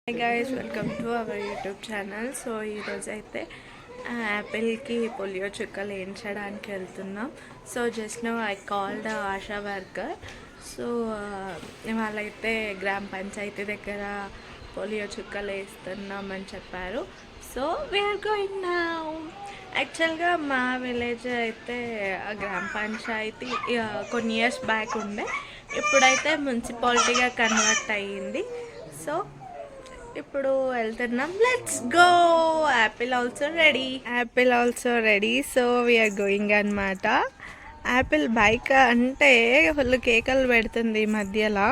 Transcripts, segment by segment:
Hi guys, welcome to our YouTube channel. So ఈరోజు అయితే యాపిల్కి పోలియో చుక్కలు వేయించడానికి వెళ్తున్నాం. So just now I call the ASHA worker. So వాళ్ళైతే గ్రామ పంచాయతీ దగ్గర పోలియో చుక్కలు వేస్తున్నామని చెప్పారు. So we are going now. యాక్చువల్గా మా విలేజ్ అయితే గ్రామ పంచాయతీ కొన్ని ఇయర్స్ బ్యాక్ ఉండే, ఇప్పుడైతే మున్సిపాలిటీగా కన్వర్ట్ అయ్యింది. సో ఇప్పుడు వెళ్తున్నాం. Let's go. Apple also ready. So we are going అనమాట. యాపిల్ బైక్ అంటే ఫుల్ కేకలు పెడుతుంది ఈ మధ్యలో.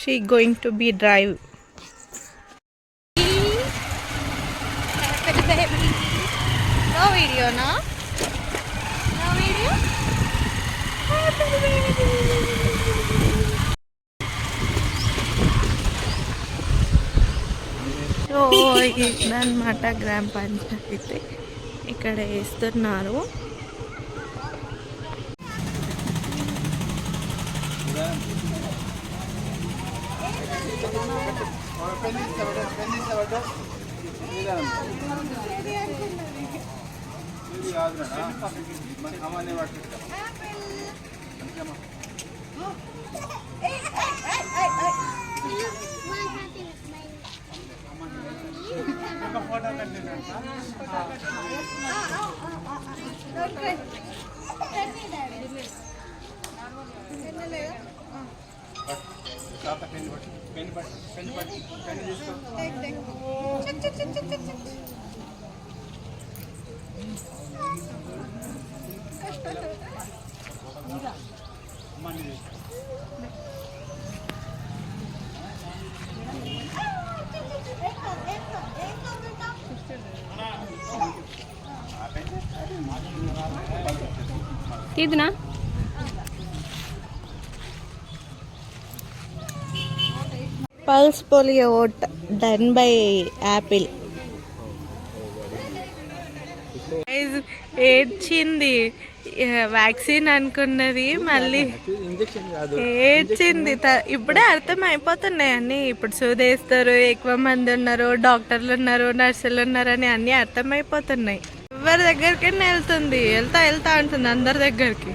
She going to be drive. No వీడియోనా? No video. సో ఇదన్నమాట గ్రామ పంచాయతీ, ఇక్కడ వేస్తున్నారు. ఇదినా pulse polio vote done by Apple. ఏడ్చింది, వ్యాక్సిన్ అనుకున్నది, మళ్ళీ ఏడ్చింది. ఇప్పుడే అర్థం అయిపోతున్నాయి అన్నీ. ఇప్పుడు సూదేస్తారు, ఎక్కువ మంది ఉన్నారు, డాక్టర్లు ఉన్నారు, నర్సులు ఉన్నారు అని అన్నీ అర్థమైపోతున్నాయి. ఎవరి దగ్గరికైనా వెళ్తుంది, వెళ్తా అంటుంది అందరి దగ్గరికి.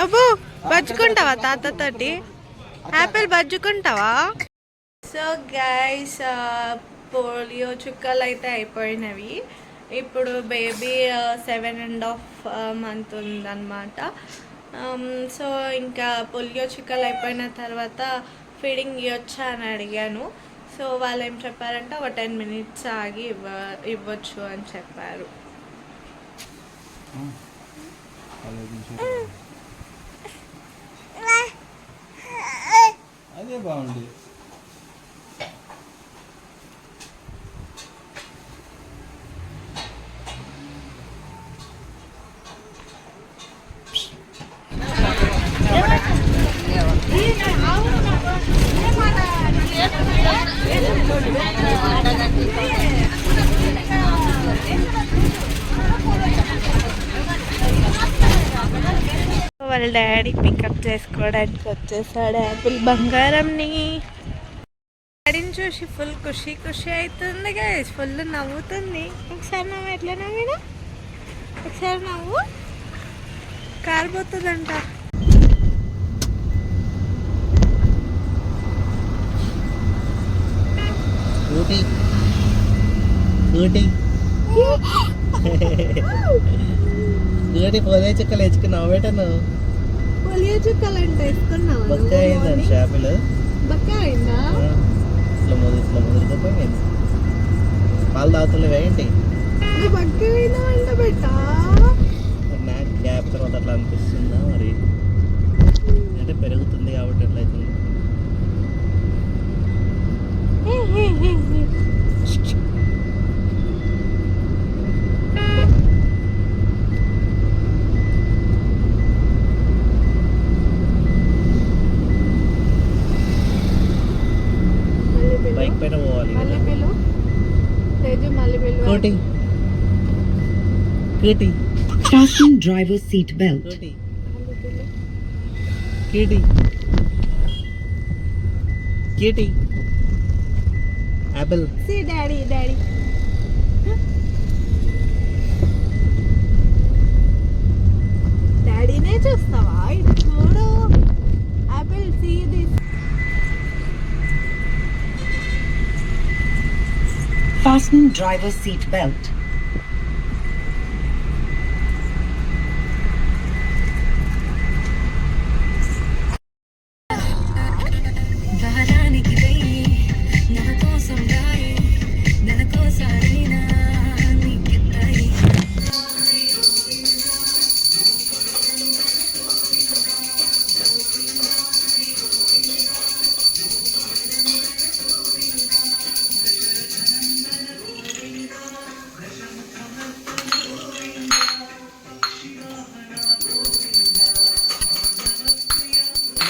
అబ్బో, బజ్జుకుంటావా తాతతోటి? యాపిల్ బజ్జుకుంటావా? సో గైస్, పోలియో చుక్కలు అయితే అయిపోయినవి. ఇప్పుడు బేబీ 7.5 months ఉందన్నమాట. సో ఇంకా పోలియో చుక్కలు అయిపోయిన తర్వాత ఫీడింగ్ ఇవ్వచ్చా అని అడిగాను. సో వాళ్ళు ఏం చెప్పారంటే ఒక 10 minutes ఆగి ఇవ్వచ్చు అని చెప్పారు. అదే బాగుంది. వాళ్ళ డాడీ పికప్ చేసుకోవడానికి వచ్చేసాడు యాపిల్ బంగారంని. డాడీని చూసి ఫుల్ ఖుషి అవుతుంది గైస్, ఫుల్ నవ్వుతుంది. ఒకసారి నవ్వు, ఎట్లా నవ్వినా? ఒకసారి నవ్వు. కారు పోతుందంట. పోలియో చుక్కలు వేసుకున్నావు బేటను? పోలియో చుక్కలు అంటే వేసుకున్నావు? బక్క అయిందండి షాపులు. బక్క అయిందా? ఇట్లా ముదురుకుపోయింది. పాలు తాగుతులేవు ఏంటి? బక్క అయిందా అంట బెట్ట. నాకు గ్యాప్ తర్వాత అట్లా అనిపిస్తుందా మరి? అంటే పెరుగుతుంది కాబట్టి ఎట్లయితుంది. బైక్ పైన పోవాలి. Fasten driver's seat belt. Kitty. Kitty. Apple. See daddy, daddy. డాడీనే చూస్తావా? ఇటు చూడు. Apple, see this. Fasten driver's seat belt.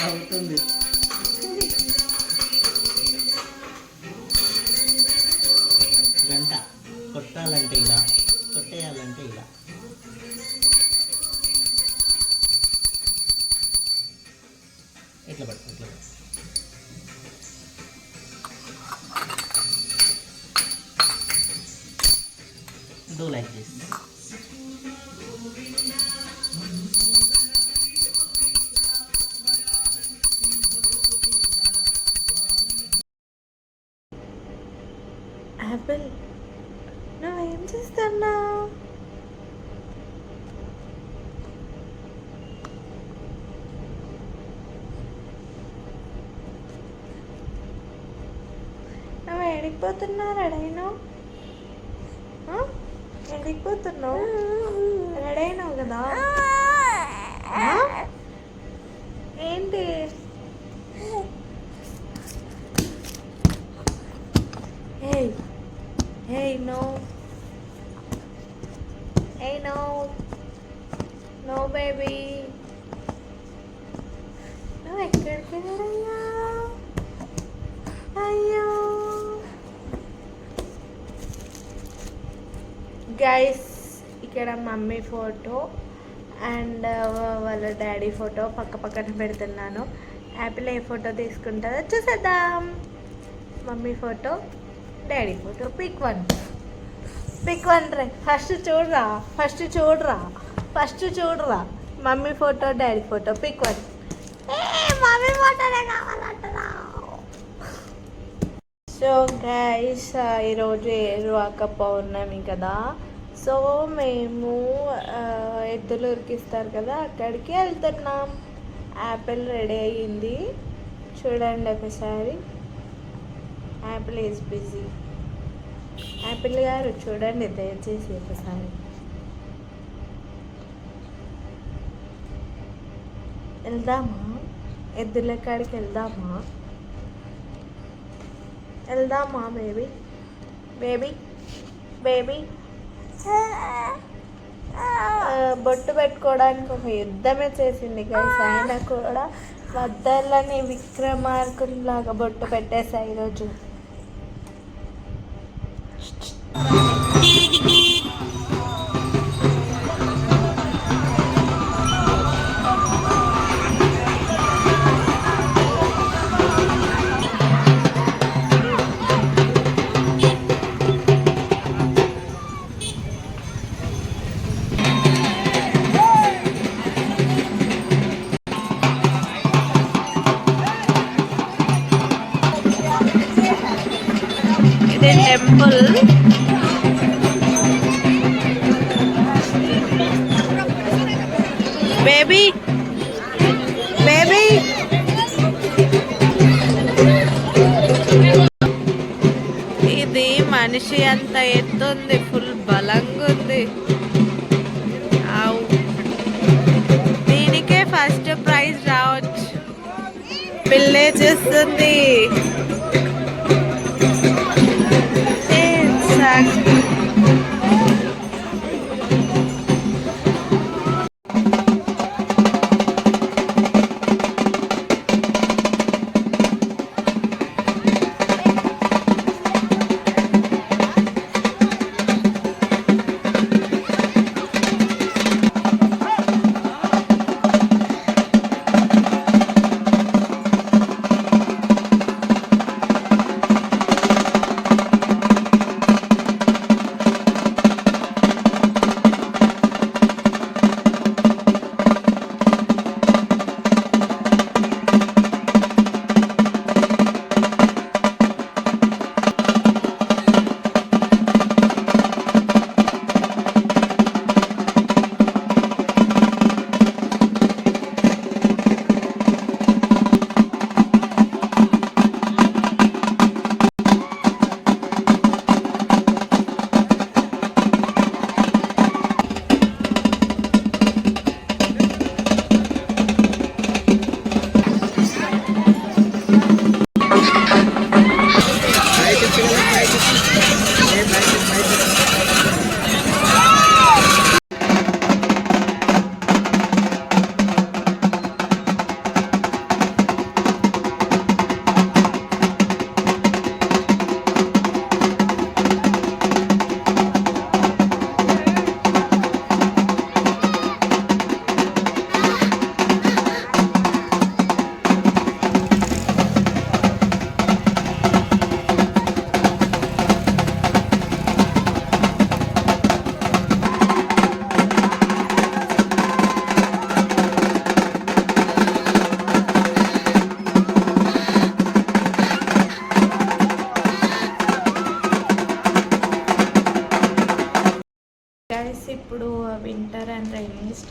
అవుతుంది. గంట కొట్టాలంటే ఇలా, కొట్టేయాలంటే ఇలా. ఇట్లా పట్టు, ఇట్లా పట్టు. Do like this. యాపిల్, నువ్వేం చేస్తున్నావు? నువ్వు ఎడిగిపోతున్నావు? రెడైనావు? ఎడిగిపోతున్నావు? రెడైనావు కదా? ఏంటి? Hey, hey, no. Hey, no. No, baby. No, ఎక్కడికి వెళ్ళావు? అయ్యో గైస్, ఇక్కడ మమ్మీ ఫోటో అండ్ వాళ్ళ డాడీ ఫోటో పక్క పక్కన పెడుతున్నాను. యాపిల్ ఏ ఫోటో తీసుకుంటుందో చూసేద్దాం. Mummy photo, daddy photo. Pick one రే. ఫస్ట్ చూడరా. Mummy photo, daddy photo. Pick one. Mummy ఫోటోనే కావాలంటున్నా. సో గైస్, ఈరోజు ఏరువాక పౌర్ణమి కదా. సో మేము ఎద్దులు ఉరికిస్తారు కదా, అక్కడికి వెళ్తున్నాం. యాపిల్ రెడీ అయ్యింది, చూడండి ఒకసారి. Apple is busy. యాపిల్ గారు చూడండి దయచేసి ఒకసారి. వెళ్దామా? ఎద్దుల కాడికి వెళ్దామా బేబీ? బొట్టు పెట్టుకోవడానికి ఒక యుద్ధమే చేసింది గైస్. ఆయన కూడా వద్దలని విక్రమార్కునిలాగా బొట్టు పెట్టేసా ఈరోజు. ఇది టెంపుల్. బేబీ ఇది మనిషి అంత ఎత్తుంది, ఫుల్ బలంగా ఉంది. దీనికే ఫస్ట్ ప్రైజ్ రావచ్చు. పిల్లే చేస్తుంది.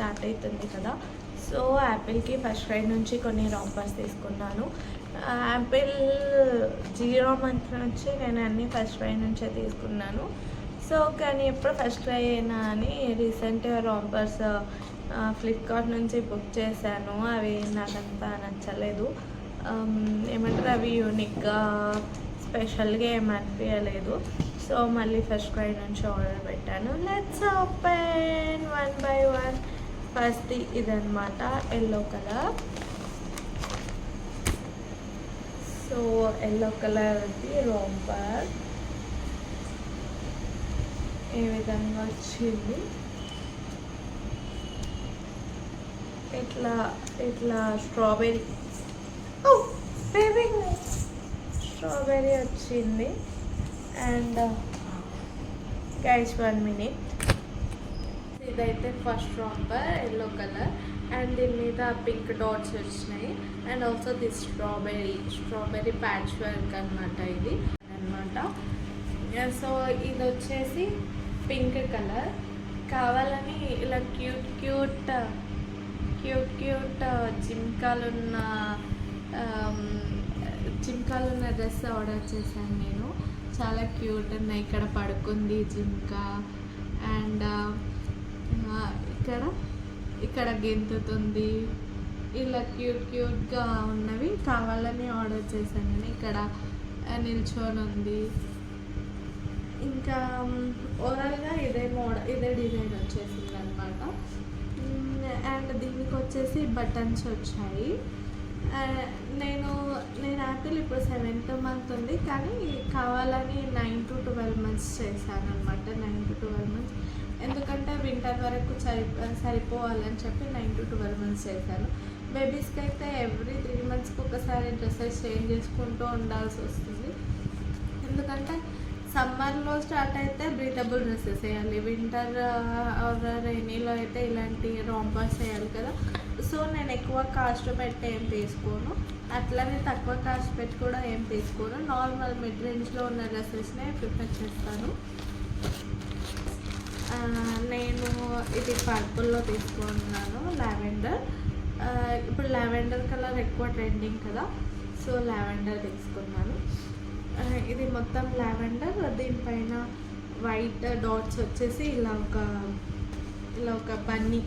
స్టార్ట్ అవుతుంది కదా. సో యాపిల్కి ఫస్ట్ ఫ్రై నుంచి కొన్ని రాంపర్స్ తీసుకున్నాను. యాపిల్ 0 మంత్ నుంచి నేను అన్నీ ఫస్ట్ ఫ్రై నుంచే తీసుకున్నాను. సో కానీ ఎప్పుడు ఫస్ట్ ట్రై అయినా అని రీసెంట్గా రాంపర్స్ ఫ్లిప్కార్ట్ నుంచి బుక్ చేశాను. అవి నాకంతా నచ్చలేదు. ఏమంటారు, అవి యూనిక్గా స్పెషల్గా ఏమి అనిపించలేదు. సో మళ్ళీ ఫస్ట్ ట్రై నుంచి ఆర్డర్ పెట్టాను. Let's open 1 by 1. ఫస్ట్ ఇదన్నమాట, ఎల్లో కలర్. సో ఎల్లో కలర్ది రాంపర్ ఈ విధంగా వచ్చింది. ఇట్లా స్ట్రాబెర్రీ వచ్చింది. అండ్ గైస్ 1 minute, ఇదైతే ఫస్ట్ రాంపర్ ఎల్లో కలర్ అండ్ దీని మీద పింక్ డాట్స్ వచ్చినాయి. And also the strawberry patch work అనమాట ఇది అనమాట. సో ఇది వచ్చేసి పింక్ కలర్. కావాలని ఇలా క్యూట్ జింకాలున్న డ్రెస్ ఆర్డర్ చేశాను నేను. చాలా క్యూట్ ఉన్నాయి. ఇక్కడ పడుకుంది జింకా అండ్ ఇక్కడ గెంతుతుంది. ఇలా క్యూట్గా ఉన్నవి కావాలని ఆర్డర్ చేశాను నేను. ఇక్కడ నిల్చొని ఉంది. ఇంకా ఓవరాల్గా ఇదే డిజైన్ వచ్చేసింది అనమాట. అండ్ దీనికి వచ్చేసి బటన్స్ వచ్చాయి. నేను యాపిల్ ఇప్పుడు 7th month ఉంది, కానీ కావాలని 9 to 12 months చేశాను అనమాట. 9 to 12 months ఎందుకంటే వింటర్ వరకు సరిపోవాలని చెప్పి 9 to 12 months చేశాను. బేబీస్కి అయితే ఎవ్రీ 3 monthsకి ఒకసారి డ్రెస్సెస్ చేంజ్ చేసుకుంటూ ఉండాల్సి వస్తుంది. ఎందుకంటే సమ్మర్లో స్టార్ట్ అయితే బ్రీతబుల్ డ్రెస్సెస్ వేయాలి, వింటర్ ఆర్ రైనీలో అయితే ఇలాంటి రాంపర్స్ వేయాలి కదా. సో నేను ఎక్కువ కాస్ట్ పెట్టి ఏం తీసుకోను, అట్లనే తక్కువ కాస్ట్ పెట్టి కూడా ఏం తీసుకోను. నార్మల్ మిడ్ రేంజ్లో ఉన్న డ్రెస్సెస్నే ప్రిఫర్ చేస్తాను. నేను ఇది పర్పుల్లో తీసుకున్నాను, లావెండర్. ఇప్పుడు లావెండర్ కలర్ ఎక్కువ ట్రెండింగ్ కదా, సో లావెండర్ తీసుకున్నాను. ఇది మొత్తం లావెండర్, దీనిపైన వైట్ డాట్స్ వచ్చేసి ఇలా ఒక బన్నీ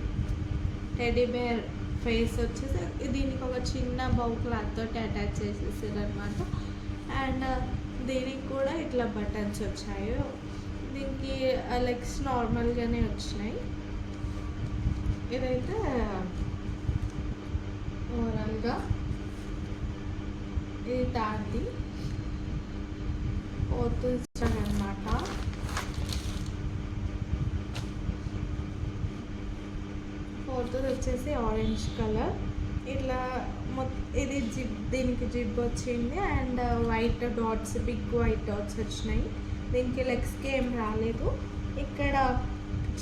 టెడీ బేర్ ఫేస్ వచ్చేసి దీనికి ఒక చిన్న బౌ క్లాత్ తోటి అటాచ్ చేసేసారు అనమాట. అండ్ దీనికి కూడా ఇట్లా బటన్స్ వచ్చాయి. దీనికి లెగ్స్ నార్మల్గానే వచ్చినాయి. ఇదైతే ఓవరాల్గా ఇది తాంది ఫోర్త్ అనమాట. ఫోర్త్ వచ్చేసి ఆరెంజ్ కలర్. ఇట్లా ఇది దీనికి జిబ్ వచ్చింది and white dots, big white dots వచ్చినాయి. దీనికి లెగ్స్కి ఏం రాలేదు. ఇక్కడ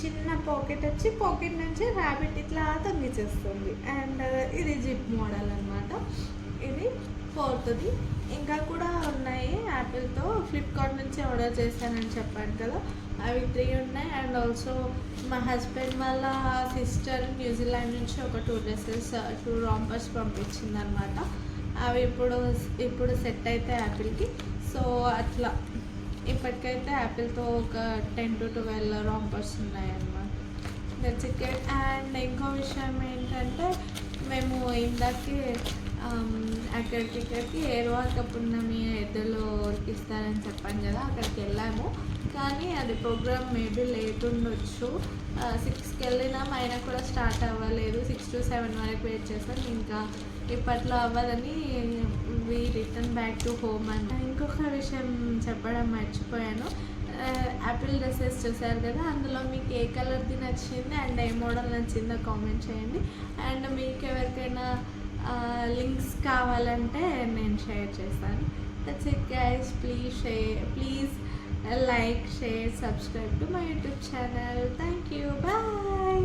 చిన్న పాకెట్ వచ్చి పాకెట్ నుంచి ర్యాబిట్ ఇట్లా తగ్గించేస్తుంది. అండ్ ఇది జిప్ మోడల్ అనమాట. ఇది ఫోర్త్ది. ఇంకా కూడా ఉన్నాయి యాపిల్తో. ఫ్లిప్కార్ట్ నుంచి ఆర్డర్ చేశానని చెప్పాను కదా, అవి 3 ఉన్నాయి. అండ్ ఆల్సో మా హస్బెండ్ వాళ్ళ సిస్టర్ న్యూజిలాండ్ నుంచి ఒక 2 డ్రెస్సెస్ 2 రాంపర్స్ పంపించింది అనమాట. అవి ఇప్పుడు సెట్ అయితే యాపిల్కి. సో అట్లా ఇప్పటికైతే యాపిల్తో ఒక 10 to 12 రాంపర్స్ ఉన్నాయన్నమాట. That's it. అండ్ ఇంకో విషయం ఏంటంటే, మేము ఇందాకే ఇక్కడికి ఏరువాక పున్నమి ఎద్దులు ఉరికిస్తారని చెప్పాను కదా, అక్కడికి వెళ్ళాము. కానీ అది ప్రోగ్రామ్ మేబీ లేట్ ఉండొచ్చు. 6కి వెళ్ళినాం, అయినా కూడా స్టార్ట్ అవ్వలేదు. 6 to 7 వరకు వెయిట్ చేస్తాం. ఇంకా ఇప్పట్లో అవ్వదని we return back to home అని. ఇంకొక విషయం చెప్పడం మర్చిపోయాను. యాపిల్ డ్రెస్సెస్ చూసారు కదా, అందులో మీకు ఏ కలర్ది నచ్చింది అండ్ ఏ మోడల్ నచ్చిందో కామెంట్ చేయండి. అండ్ మీకు ఎవరికైనా లింక్స్ కావాలంటే నేను షేర్ చేస్తాను. That's it guys. Please like, share, subscribe to my YouTube channel. Thank you. Bye.